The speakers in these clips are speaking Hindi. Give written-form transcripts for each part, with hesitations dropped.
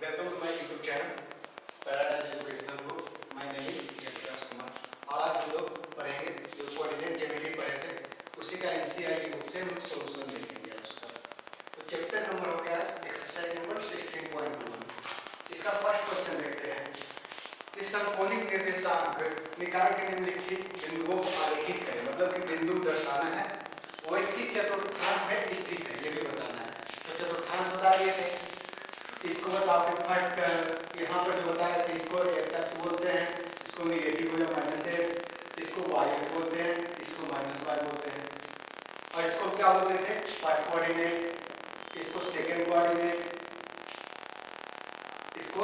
Welcome to my YouTube channel Paradise Educational Group. My name is Yashraj Kumar और आज हम लोग पढ़ेंगे जो कोऑर्डिनेट ज्योमेट्री पढ़े थे उसी का एनसीईआरटी बुक से हम सॉल्यूशन देखेंगे उसका। तो चैप्टर नंबर हो गया एक्सरसाइज नंबर 16.1। इसका फर्स्ट क्वेश्चन देखते हैं कि समकोणिक निर्देशांक निकाल के निम्नलिखित बिंदुओं को आलेखित करें। मतलब कि बिंदु दर्शाना है वो एक चतुर्थांश में स्थित है ये भी बताना है। तो चतुर्थांश बता दिए थे, इसको बताओ फिर फट यहाँ पर जो बताया थे इसको एक्स एक्स बोलते हैं, इसको नेगेटिव हो या माइनस एक्स, इसको वाई एक्स बोलते हैं, इसको माइनस वाई बोलते हैं और इसको क्या बोलते थे फर्स्ट कोऑर्डिनेट, इसको सेकंड कोऑर्डिनेट, इसको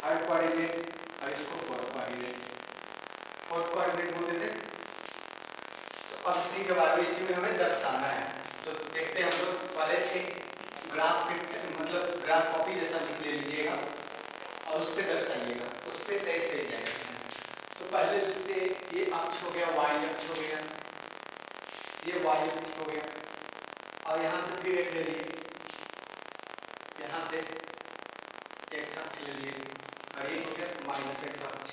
थर्ड कोऑर्डिनेट और इसको फोर्थ कोऑर्डिनेट बोलते थे। तो अब इसी के बारे में इसी में हमें दर्शाना है। तो देखते हैं हम लोग पहले एक ग्राफ मतलब ग्राफ कॉपी जैसा लिख ले लीजिएगा और उस पर दर्शाइएगा, उस पर सही सही जाएगा। तो पहले लिखते ये अक्ष हो गया, वाई अक्ष हो गया, ये वाई अक्ष हो गया और यहाँ से फिर एक ले लिए, यहाँ से एक्स अक्ष ले लिए और ये हो गया माइनस एक्स अक्ष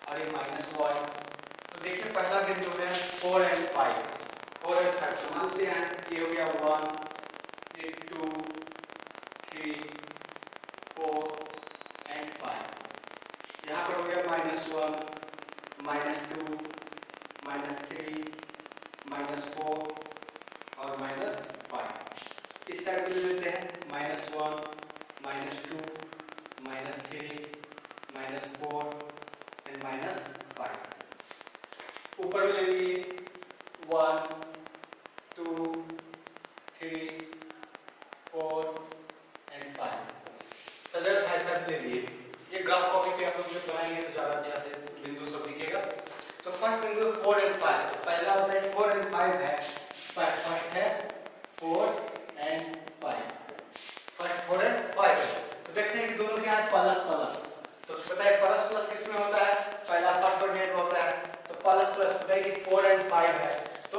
और ये माइनस वाई। तो देखिए पहला बिंदु हो गया 4 और 5, 4 और 5 तो मानते हैं ये हो गया 1, 2, 3, 4 and 5। यहाँ पर हो गया -1, -2, -3, -4 और -5। इस साइड पे लेते हैं -1, -2, -3, -4 and -5। ऊपर ले लिए 1, 2, 3, 4 and 5। सदर 5 ले लिए। ये ग्राफ कॉपी पे आप लोग जब बनाएंगे तो ज़्यादा अच्छा से बिंदु सब दिखेगा। तो फर्स्ट बिंदु 4 और 5, तो पहला होता है 4 और 5 है, फर्स्ट है 4 और 5, फर्स्ट 4 और 5। तो देखते हैं कि दोनों के यहाँ प्लस प्लस, तो पता है प्लस प्लस किस में होता है, पहला फर्स्ट कोऑर्डिनेट में होता है। तो प्लस प्लस पता है कि 4 और 5 है, तो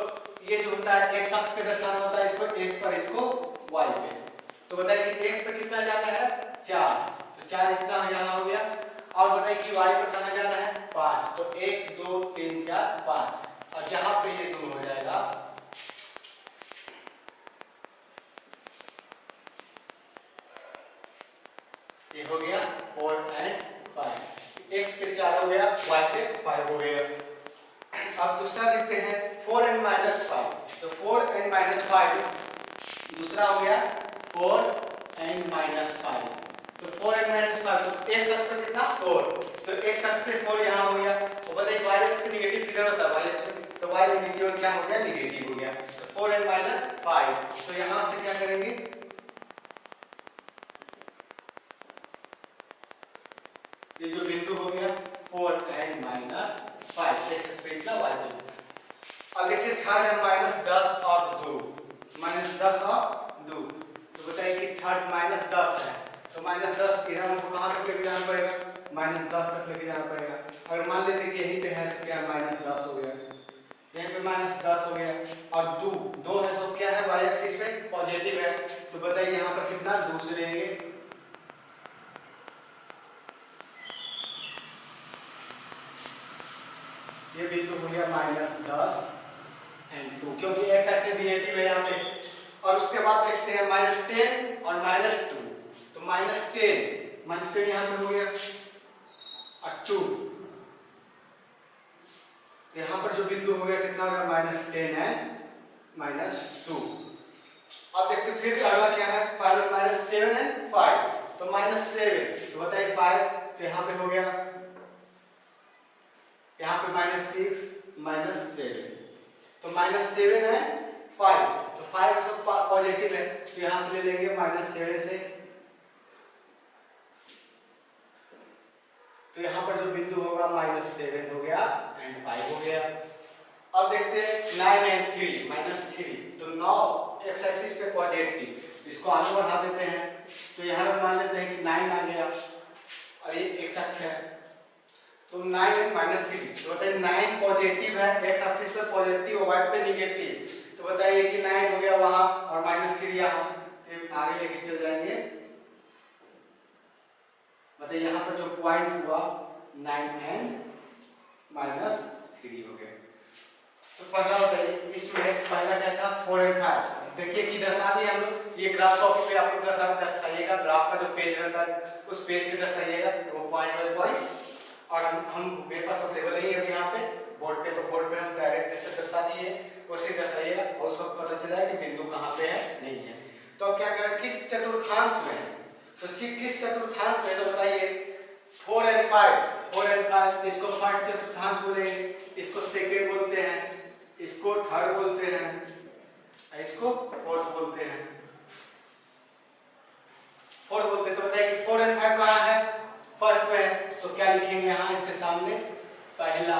ये जो होता है एक्स अक्ष पे दर्शाना होता है, इसको एक्स पर, इसको वाई पे। तो बताइए कि एक्स पे कितना जाना है 4, तो 4 इतना यहाँ हो गया और बताइए कि वाई पर कहाँ जाना है 5, तो 1 2 3 4 5 और जहाँ पे ये दोनों हो जाएगा ये हो गया 4 और 5। एक्स पे 4 हो गया, वाई पे 5 हो गया। अब दूसरा देखते हैं 4 और -5, तो 4 और -5 दूसरा हो गया 4 और -5। तो 4 और -5 तो एक्स अक्ष पर कितना 4, तो एक्स अक्ष पे 4 यहाँ हो गया और बताइए वाई अक्ष पे नेगेटिव किधर होता है, वाई अक्ष पे, तो वाई नीचे और क्या हो गया नेगेटिव हो गया। तो 4 और -5 तो यहाँ से क्या करेंगे, ये जो बिंदु हो गया 4 और -5 एक्स अक्ष पे इतना वाई पे। अब देखिए थर्ड है -10 और 2, -10 और 2, तो बताइए कि थर्ड -10 है, तो -10 इधर हमको कहाँ तक लेके जाना पड़ेगा, -10 तक लेके जाना पड़ेगा। अगर मान लेते कि यहीं पे है तो क्या -10 हो गया, यहीं पे -10 हो गया और 2 है, तो क्या है वाई एक्सिस पे पॉजिटिव है, तो बताइए यहाँ पर कितना 2 से लेंगे, ये बिंदु हो गया -10 and 2 क्योंकि एक्स एक्सिस नेगेटिव है यहाँ पे। और उसके बाद देखते हैं -10 और -2, तो -10 यहाँ पे हो गया और 2, यहाँ पर जो बिंदु हो गया कितना हो गया -10 and -2। अब देखते फिर अगला क्या है 5 और -7 and 5, तो -7 तो बताइए 5 तो यहाँ पे हो गया, यहाँ पे -6 -7, तो -7 है 5, तो 5 सब पॉजिटिव है, तो यहाँ से ले लेंगे -7 से, तो यहाँ पर जो बिंदु होगा -7 हो गया एंड 5 हो गया। अब देखते हैं 9 और 3 -3, तो 9 एक्स एक्सिस पे पॉजिटिव, इसको आगे बढ़ा देते हैं, तो यहाँ पर मान लेते हैं कि 9 आ गया और ये एक्स अक्ष है, तो 9 और -3 तो बताइए 9 पॉजिटिव है, एक्स एक्सिस पे पॉजिटिव और वाई पे नेगेटिव, तो बताइए कि 9 हो गया वहां और -3 यहाँ, आगे लेके चल जाएंगे बताइए यहाँ पर जो पॉइंट हुआ 9n -3 हो गया। तो पहला बताइए इसमें पहला क्या था 4 और 5। देखिए कि दर्शा दिए हम लोग, ये ग्राफ कॉपी पे आप लोग दर्शाइएगा, ग्राफ का जो पेज रहता है उस पेज पे दर्शाइएगा वो पॉइंट बाय पॉइंट। और हम मेरे पास अवेलेबल नहीं है अभी यहाँ पे बोर्ड पे, तो बोर्ड पे हम डायरेक्ट ऐसे दर्शा दिए, वैसे दर्शाइएगा और सब पता चला है कि बिंदु कहाँ पे है नहीं है। तो अब क्या करें, किस चतुर्थांश में है, तो किस चतुर्थांश में, तो बताइए 4 और 5, इसको फर्स्ट चतुर्थांश बोलेंगे, इसको सेकेंड बोलते हैं, इसको थर्ड बोलते हैं, इसको फोर्थ बोलते हैं। फोर्थ बोलते हैं, तो बताइए कि 4 और 5 कहाँ है, फर्स्ट में है, तो क्या लिखेंगे यहाँ इसके सामने, पहला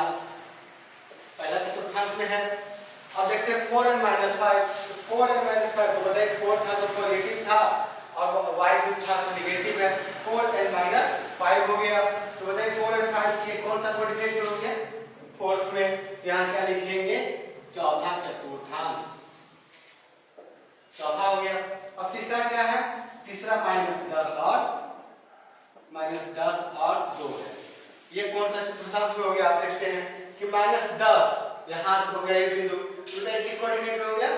चतुर्थांश में है। अब देखते हैं 4 और -5, 4 और -5, तो बताइए 4 था तो पॉजिटिव था और y क्यूब था तो नेगेटिव है, 4 और -5 हो गया। तो बताइए 4 और 5 ये कौन सा कोऑर्डिनेट में हो गया, फोर्थ में। यहाँ क्या लिखेंगे, चौथा चतुर्थांश, चौथा हो गया। अब तीसरा क्या है, तीसरा -10 और 2 है, ये कौन सा चतुर्थांश में हो गया, आप देखते हैं कि -10 यहाँ हो गया ये बिंदु, तो किस कोऑर्डिनेट में हो गया,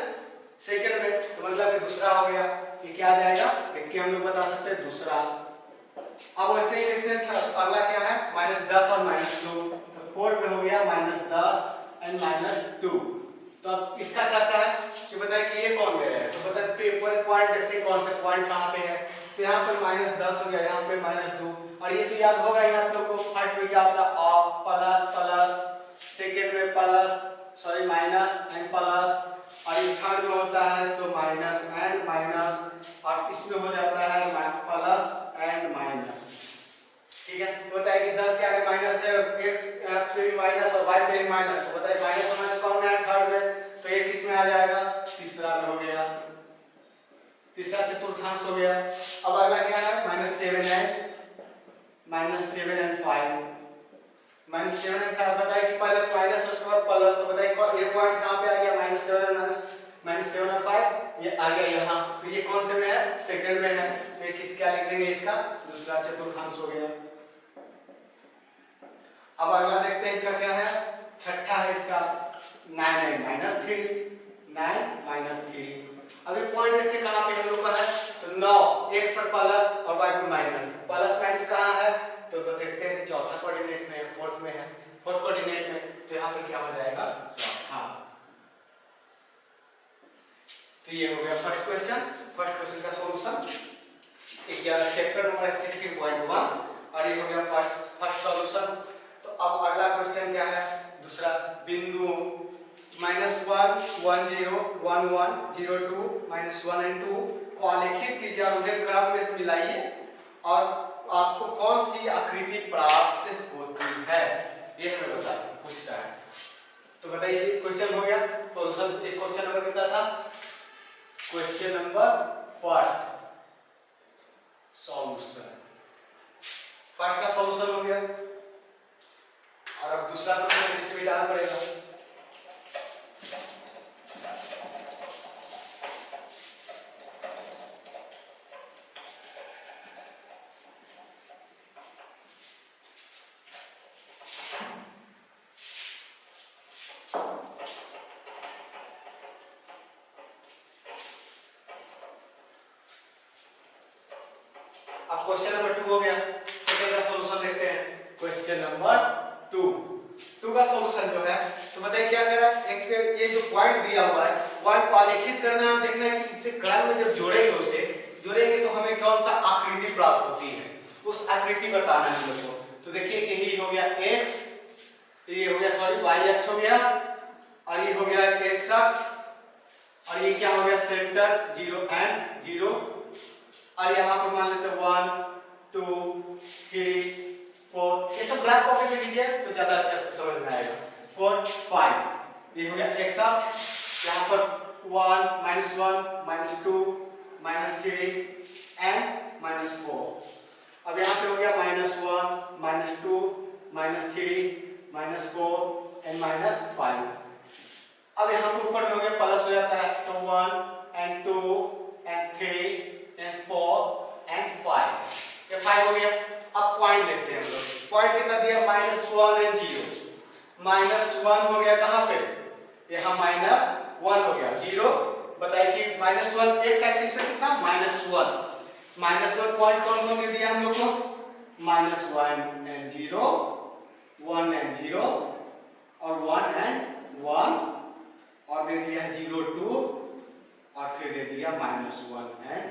सेकंड में, तो मतलब कि दूसरा हो गया। ये क्या आ जाएगा, देख के हम लोग बता सकते हैं दूसरा। अब वैसे ही देखते हैं अगला क्या है, -10 और -2, तो 4 में हो गया -10 और -2। तो अब इसका कहता है कि बताइए कि ये कौन दे रहा है, तो बताइए पेपर पॉइंट देखते हैं कौन सा पॉइंट कहाँ पे है, तो यहाँ पर -10 हो गया, यहाँ पे -2, और ये तो याद होगा ही आप लोग को, फर्स्ट में क्या होता है प्लस प्लस, सेकेंड में plus sorry minus and plus, और ये थर्ड में होता है तो माइनस एंड माइनस, और इसमें हो जाता है प्लस एंड माइनस। ठीक है, तो बताइए कि 10 के आगे माइनस है, x पे भी माइनस और y पे भी माइनस, तो बताइए माइनस और माइनस कौन में है, थर्ड में, तो ये किस में आ जाएगा, तीसरा में हो गया, तीसरा चतुर्थांश हो गया। अब अगला क्या है, -7 है, -7 और 5, -7 और 5, बताइए कि पहले माइनस उसके बाद प्लस, तो बताइए ये पॉइंट कहाँ पे आ गया, -7 और 5 ये आ गया यहाँ, तो ये कौन से में है, सेकंड में है, तो ये किस क्या लिख देंगे, इसका दूसरा चतुर्थांश हो गया। अब अगला देखते हैं इसका क्या है, छठा है इसका 9 -3। अब ये पॉइंट देखते कहां पे हम लोग का है, तो 9 x पर प्लस और y पर माइनस, प्लस माइनस कहां है, तो देखते हैं चौथा कोऑर्डिनेट में, फोर्थ में है, फोर्थ कोऑर्डिनेट में, तो यहां पे क्या हो जाएगा, चौथा। तो ये हो गया फर्स्ट क्वेश्चन का सॉल्यूशन, चैप्टर नंबर 16.1, और ये हो गया फर्स्ट सॉल्यूशन। तो अब अगला क्वेश्चन क्या है, दूसरा, बिंदु -1 10 11 02 -1 और 2 को आलेखित कीजिए और उन्हें क्रम में मिलाइए और आपको कौन सी आकृति प्राप्त होती है, ये हमें पूछता है। तो बताइए क्वेश्चन हो गया, सॉल्यूशन एक क्वेश्चन नंबर कितना था, क्वेश्चन नंबर फर्स्ट का सॉल्यूशन हो गया। और अब दूसरा क्वेश्चन इसे भी डालना पड़ेगा। अब क्वेश्चन नंबर 2 हो गया, सेकंड का सॉल्यूशन देखते हैं। क्वेश्चन नंबर 2 का सॉल्यूशन जो है, तो बताइए क्या करा, एक ये जो पॉइंट दिया हुआ है, पॉइंट को आलेखित करना है, देखना है कि इसे क्रम में जब जोड़ेंगे तो हमें कौन सा आकृति प्राप्त होती है, उस आकृति बताना है हम लोग को। तो देखिए यही हो गया x, ये हो गया सॉरी y अक्ष हो गया, और ये हो गया x अक्ष, और ये क्या हो गया सेंटर 0 एंड 0, और यहाँ पर मान लेते हैं 1 2 3 4, ये सब ग्राफ कॉपी में कीजिए तो ज्यादा अच्छा से समझ में आएगा। 4 5, ये हो गया x अक्ष, यहाँ पर 1 -1 -2 -3 एंड -4। अब यहाँ पे हो गया -1 -2 -3 -4 एंड -5। अब यहाँ पे ऊपर में हो गया प्लस हो जाता है, तो 1 एंड 2 एंड 3 एंड 4 एंड 5, ये 5 हो गया। अब पॉइंट लेते हैं हम लोग। पॉइंट कितना दिया, -1 एंड 0। -1 हो गया कहाँ पे, यहाँ -1 हो गया, 0 बताइए कि -1 एक्स एक्सिस पे कितना, -1। -1 पॉइंट कौन कौन दे दिया हम लोग को, -1 एंड 0, 1 एंड 0 और 1 एंड 1, और दे दिया 0 2, और फिर दे दिया -1 एंड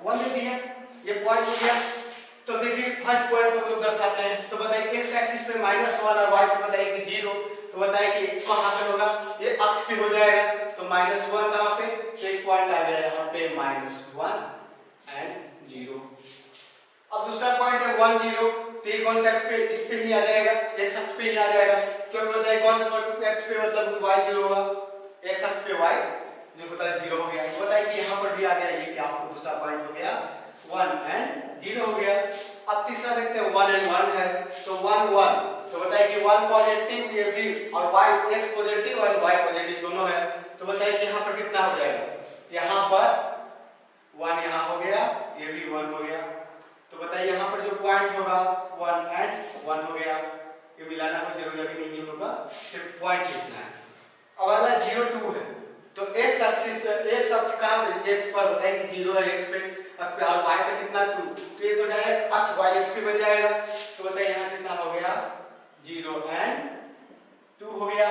1 दे दिया। ये पॉइंट हो गया। तो देखिए फर्स्ट पॉइंट को हम लोग दर्शाते हैं। तो बताइए एक्स एक्सिस पे -1 और y पे बताइए कि 0। तो बताइए कि कहां पे होगा, ये अक्ष पे हो जाएगा। तो -1 कहां पे, तो एक पॉइंट आ गया यहां पे -1 एंड 0। अब दूसरा पॉइंट है 1 0। तो ये कौन सा एक्स पे, इस पे ही आ जाएगा, एक्स अक्ष पे ही आ जाएगा। क्योंकि बताइए कौन सा एक्स पे मतलब y 0 होगा, एक्स अक्ष पे y जो होता है 0 हो गया। तो बताइए कि यहाँ पर भी आ गया, ये क्या आपको दूसरा पॉइंट हो गया 1 एंड 0 हो गया। अब तीसरा देखते हैं 1 एंड 1 है। तो 1 1, तो बताइए कि 1 पॉजिटिव ये भी, और y x पॉजिटिव और y पॉजिटिव दोनों है। तो बताइए कि यहाँ पर कितना हो जाएगा, यहाँ पर 1 यहाँ हो गया, ये भी 1 हो गया। तो बताइए यहाँ पर जो पॉइंट होगा 1 एंड 1 हो गया। ये मिलाना कोई जरूरी भी नहीं होगा, सिर्फ पॉइंट लिखना है। अब अगला 0 2 है। तो x एक्सिस पे, x अक्ष कहां पे, x पर बताइए कि 0 है, x पे अक्ष पे, और y पे कितना 2। तो ये तो डायरेक्ट अक्ष y अक्ष पे बन जाएगा। तो बताइए यहाँ कितना हो गया, 0 एंड 2 हो गया।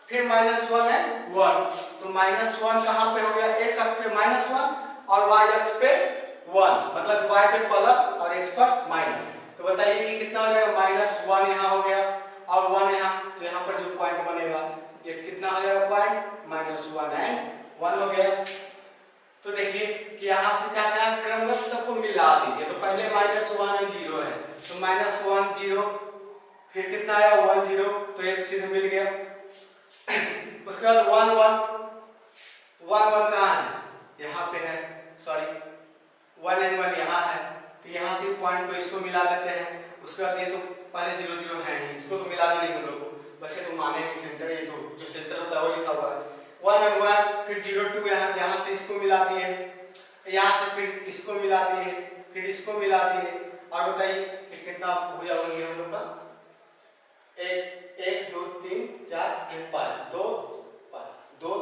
फिर -1 है 1। तो -1 कहां पे हो गया, x अक्ष पे -1 और y अक्ष पे 1, मतलब y पे प्लस और x पर माइनस। तो बताइए कि कितना हो जाएगा, -1 यहाँ हो गया और 1 यहाँ। तो यहाँ पर जो पॉइंट बनेगा ये कितना हो जाएगा पॉइंट, -1 एंड 1 हो गया। तो देखिए कि यहाँ से क्या क्या क्रमबद्ध सबको मिला दीजिए। तो पहले -1 एंड 0 है, तो -1 0, फिर कितना आया 1 0, तो एक सीधे मिल गया। उसके बाद 1 1 कहाँ है, यहाँ पे है, सॉरी 1 एंड 1 यहाँ है। तो यहाँ से पॉइंट को इसको मिला देते हैं। उसके बाद ये तो पहले 0 0 है ही, इसको तो मिला देंगे हम लोग को, बस ये तो माने सेंटर, ये तो जो सेंटर होता है वो लिखा हुआ है। 1 एंड 1, फिर 0 2 यहाँ से इसको मिला दिए, यहाँ से फिर इसको मिला दिए, फिर इसको मिला दिए। और बताइए कितना भुजा बन गया हम लोग का, 1 2 3 4 5 2 5 2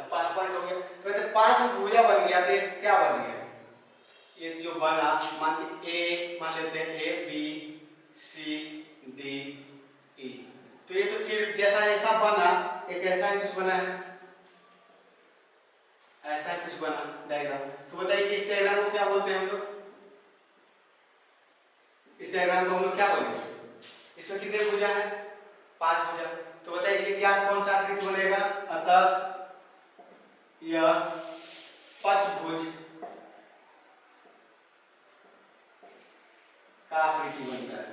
5 पॉइंट हो गया। तो 5 भुजा बन गया। तो क्या बन गया, ये जो बना, मान लेते हैं A B C D E। तो ये तो फिर जैसा ऐसा बना, एक ऐसा कुछ बना है, ऐसा कुछ बना डायग्राम। तो बताइए कि इस डायग्राम को क्या बोलते हैं हम लोग, इस डायग्राम को हम लोग क्या बोलेंगे, इसमें कितने भुजा है, 5 भुजा। तो बताइए ये क्या, कौन सा आकृति बनेगा, अतः यह पंचभुज का आकृति बनता है।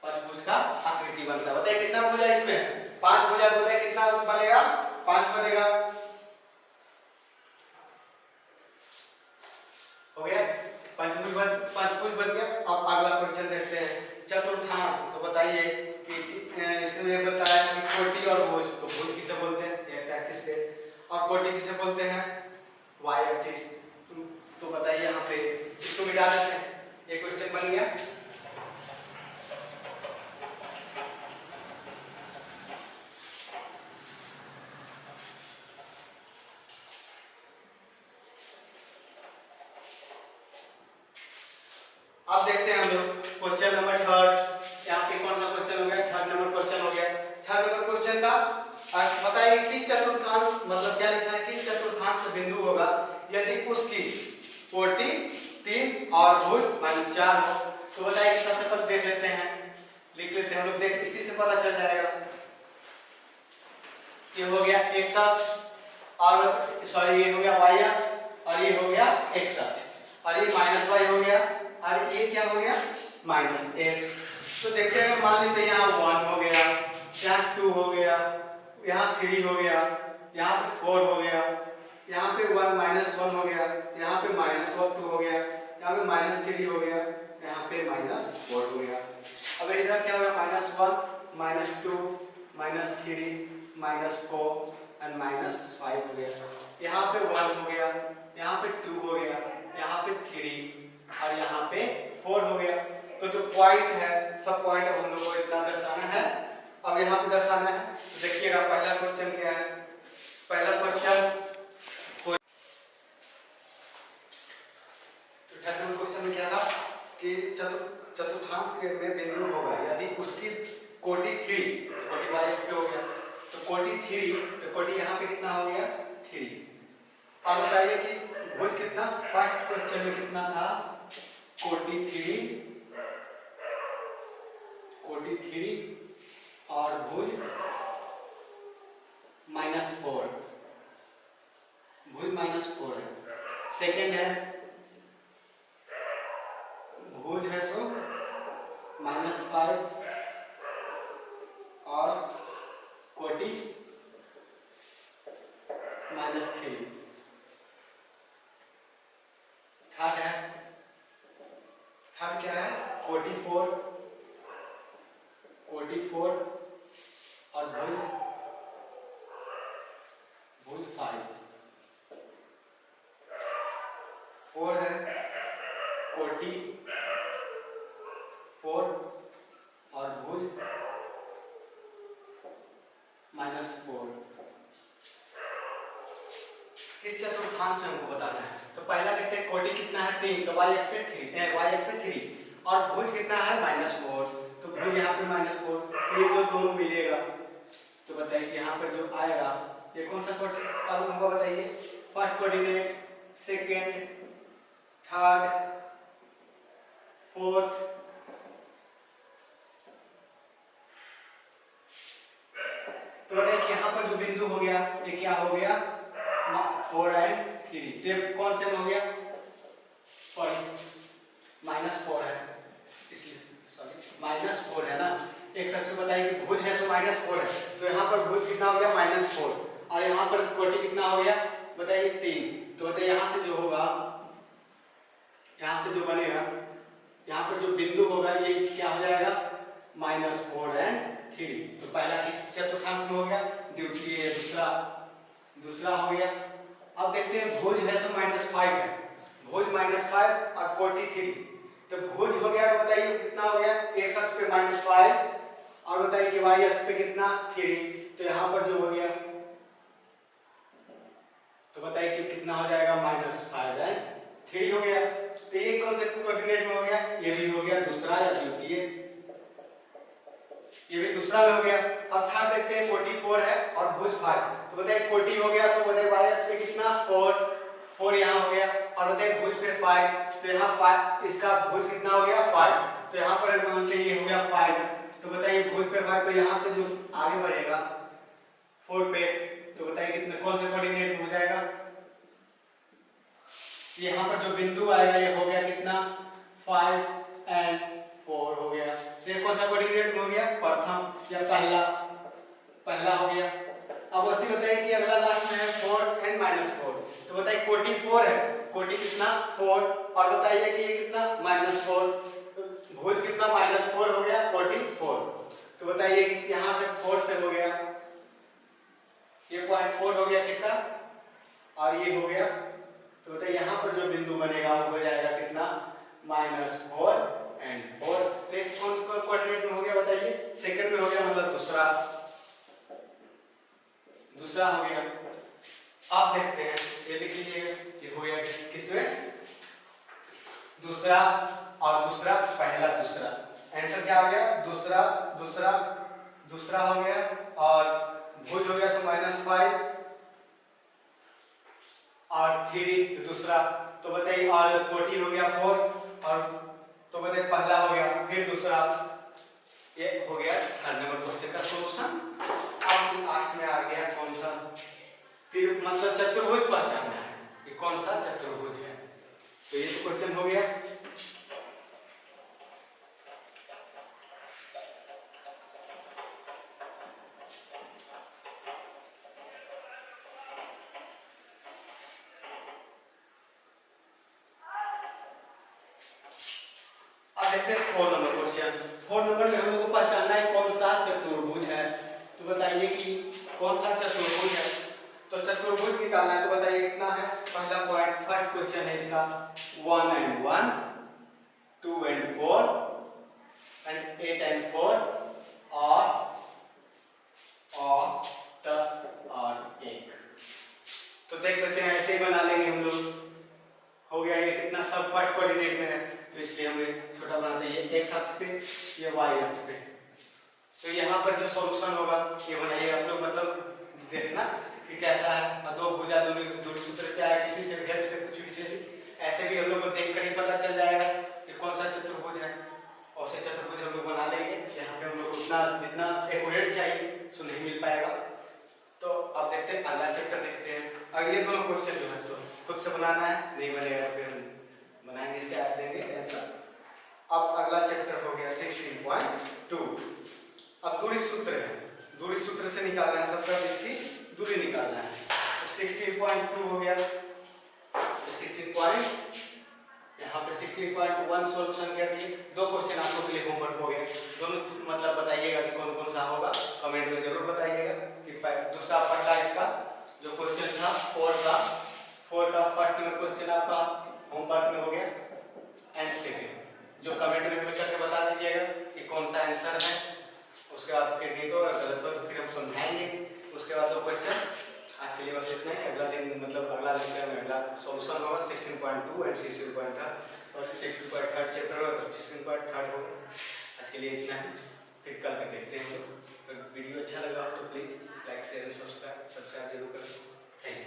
पंचभुज का आकृति बनता है। बताइए कितना भुजा इसमें, 5 भुजा। बताइए कितना बनेगा, 5 बनेगा। हो गया पंचभुज बन गया। अब अगला क्वेश्चन देखते हैं, चतुर्थांश। तो बताइए कि इसमें बताया कि कोटि और भुज। तो भुज किसे बोलते हैं, एक्स एक्सिस पे, और कोटि किसे बोलते हैं, वाई एक्सिस। तो बताइए यहाँ पे इसको मिटा देते हैं, ये क्वेश्चन बन गया। अब देखते हैं हम लोग क्वेश्चन नंबर 3। यहाँ पे कौन सा क्वेश्चन हो गया, 3rd नंबर क्वेश्चन हो गया। 3rd नंबर क्वेश्चन का बताइए किस चतुर्थांश, मतलब क्या लिखा है, किस चतुर्थांश बिंदु होगा यदि उसकी कोटि 3 और भुज -4 हो। तो बताइए सबसे पहले देख लेते हैं, लिख लेते हैं हम लोग, देख इसी से पता चल जाएगा। ये हो गया x अक्ष, और सॉरी ये हो गया y अक्ष, और ये हो गया x अक्ष, और ये -y हो गया, और ये क्या हो गया -x। तो देखते हैं, मान लेते हैं यहाँ 1 हो गया, यहाँ 2 हो गया, यहाँ 3 हो गया, यहाँ पे 4 हो गया, यहाँ पे 1 -1 हो गया, यहाँ पे -2 हो गया, यहाँ पे -3 हो गया, यहाँ पे -4 हो गया। अब इधर क्या होगा, -1 -2 -3 -4 एंड -5 हो गया। यहाँ पे 1 हो गया, यहाँ पे 2 हो गया, यहाँ पे 3 और यहाँ पे 4 हो गया। तो जो पॉइंट है, सब पॉइंट अब हम लोग को इतना दर्शाना है। अब यहाँ पे दर्शाना है, तो देखिएगा पहला क्वेश्चन क्या है। पहला क्वेश्चन क्वेश्चन में क्या था कि चतुर्थांश में बिंदु होगा यदि उसकी कोटि 3, तो कोटि y पे हो गया, तो कोटि 3, तो कोटि यहाँ पे कितना हो गया 3। अब बताइए कि भुज कितना, फर्स्ट क्वेश्चन में कितना था, कोटि 3 और भुज -4, भुज -4 है। सेकेंड है भुज है सो -5 और कोटि -3। थर्ड है, थर्ड क्या है, कोटि 4 और भुज 5। 4 है कोटि 4 और भुज -4। किस चतुर्थांश में हमको बताना है, तो पहला देखते हैं कोटि कितना है 3, तो y एक्स पे 3 और भुज कितना है -4, तो भुज यहाँ पे -4, तो ये जो दोनों मिलेगा तो बताइए यहाँ पर जो आएगा ये कौन सा अब हमको बताइए, first coordinate, second, third, fourth, तो बताइए कि यहाँ पर जो बिंदु हो गया ये क्या हो गया 4 और 3, तो कौन से हो गया, सॉरी -4 है, इसलिए सॉरी -4 है ना। एक सबसे बताइए कि भुज है सो -4 है, तो यहाँ पर भुज कितना हो गया -4 और यहाँ पर कोटि कितना हो गया बताइए 3, तो बताइए यहाँ से जो होगा, यहाँ से जो बनेगा, यहाँ पर जो बिंदु होगा ये क्या हो जाएगा -4 और 3, तो पहला किस चतुर्थांश में हो गया, द्वितीय, दूसरा हो गया। अब देखते हैं भुज है सो -5 है, भुज -5 और कोटि 3, तो भुज हो गया बताइए कितना हो गया, x अक्ष पे -5 और बताइए कि y अक्ष पे कितना 3, तो यहाँ पर जो हो गया तो बताइए कि कितना हो जाएगा -5 और 3 हो गया। तो ये कौन से कोऑर्डिनेट में हो गया, ये भी हो गया दूसरा या द्वितीय, ये भी दूसरा में हो गया। अब थर्ड देखते हैं कोटि 4 है और भुज 5, तो बताइए कोटि हो गया तो बताइए y अक्ष पे कितना 4 यहाँ हो गया और बताइए भुज पे 5, तो यहाँ 5, इसका भुज कितना हो गया 5, तो यहाँ पर मान लीजिए ये हो गया 5, तो बताइए भुज पे 5, तो यहाँ से जो आगे बढ़ेगा 4 पे, तो बताइए कितने कौन से कोऑर्डिनेट हो जाएगा, यहाँ पर जो बिंदु आएगा ये हो गया कितना 5 और 4 हो गया, तो ये कौन सा कोऑर्डिनेट हो गया, प्रथम या पहला हो गया। अब उसी बताइए कि अगला लास्ट में है 4 और -4, तो बताइए कोटि 4 है, कोटि कितना 4 और बताइए कि ये कितना -4, भुज कितना -4 हो गया, कोटि 4, तो बताइए कि यहाँ से 4 से हो गया, ये पॉइंट 4 हो गया किसका और ये हो गया, तो बताइए यहाँ पर जो बिंदु बनेगा वो हो जाएगा कितना -4 और 4, तो इस कौन सा कोऑर्डिनेट में हो गया बताइए, सेकंड में हो गया, मतलब दूसरा हो गया। आप देखते हैं ये लिख लीजिए, ये हो गया किसमें, दूसरा और दूसरा, पहला दूसरा, आंसर क्या हो गया दूसरा हो गया और भुज हो गया सो -5 और 3 दूसरा, तो बताइए और कोटि हो गया 4 और तो बताइए पहला हो गया फिर दूसरा, ये हो गया थर्ड नंबर क्वेश्चन का सॉल्यूशन। अब लास्ट में आ गया कौन सा, मतलब चतुर्भुज पहचानना है कि कौन सा चतुर्भुज है, तो ये तो क्वेश्चन हो गया। अब देखते हैं 4 नंबर क्वेश्चन। 4 नंबर में हम लोग को पहचानना है कौन सा चतुर्भुज है, तो बताइए कि कौन सा चतुर्भुज है, तो चतुर्भुज निकालना है, तो बताइए कितना है। पहला पॉइंट, फर्स्ट क्वेश्चन है इसका 1 and 1, 2 and 4 and 8 and 4 और 10 और 1। तो देख लेते हैं, ऐसे ही बना लेंगे हम लोग। हो गया, ये कितना सब फर्स्ट कोऑर्डिनेट में है, तो इसलिए हमें छोटा बनाते हैं, ये x अक्ष पे, ये y अक्ष पे। तो यहाँ पर जो सॉल्यूशन होगा ये बनाइए आप लोग, मतलब देखना कि कैसा है। दो भुजा दूरी सूत्र चाहे किसी से भी हेल्प से कुछ भी से ऐसे भी हम लोग को देखकर ही पता चल जाएगा कि कौन सा चतुर्भुज है। और से चतुर्भुज हम लोग बना लेंगे। यहाँ पे हम लोग उतना जितना एक्यूरेट चाहिए सो नहीं मिल पाएगा। तो अब देखते हैं अगला चैप्टर देखते हैं। अगर ये दोनों क्वेश्चन जो है तो खुद से बनाना है, नहीं बनेगा फिर हम बनाएंगे, इसके आप देंगे आंसर। अब अगला चैप्टर हो गया 16.2। अब दूरी सूत्र है, दूरी सूत्र से निकालना है, सबका इसकी दूरी निकालना है। तो 16.2 हो गया, तो 16 यहाँ पे 16.1 सॉल्यूशन कर दिए। दो क्वेश्चन आप लोग के लिए होमवर्क हो गया, दोनों मतलब बताइएगा कि कौन कौन सा होगा, कमेंट में जरूर बताइएगा। कि दूसरा पहला इसका जो क्वेश्चन था 4 का फर्स्ट नंबर क्वेश्चन आपका होमवर्क में हो गया। एंड सेकेंड जो कमेंट में करके बता दीजिएगा कि कौन सा आंसर है। उसके बाद फिर नहीं तो गलत हो तो फिर हम समझाएंगे। उसके बाद दो क्वेश्चन। आज के लिए बस इतना ही। अगला दिन मतलब अगला लेक्चर में अगला सॉल्यूशन होगा 16.2 एंड 16.3 चैप्टर और 16.3 होगा। आज के लिए इतना ही, फिर कल तक देखते हैं। वीडियो अच्छा लगा हो तो please like share and subscribe जरूर करें। Thank you.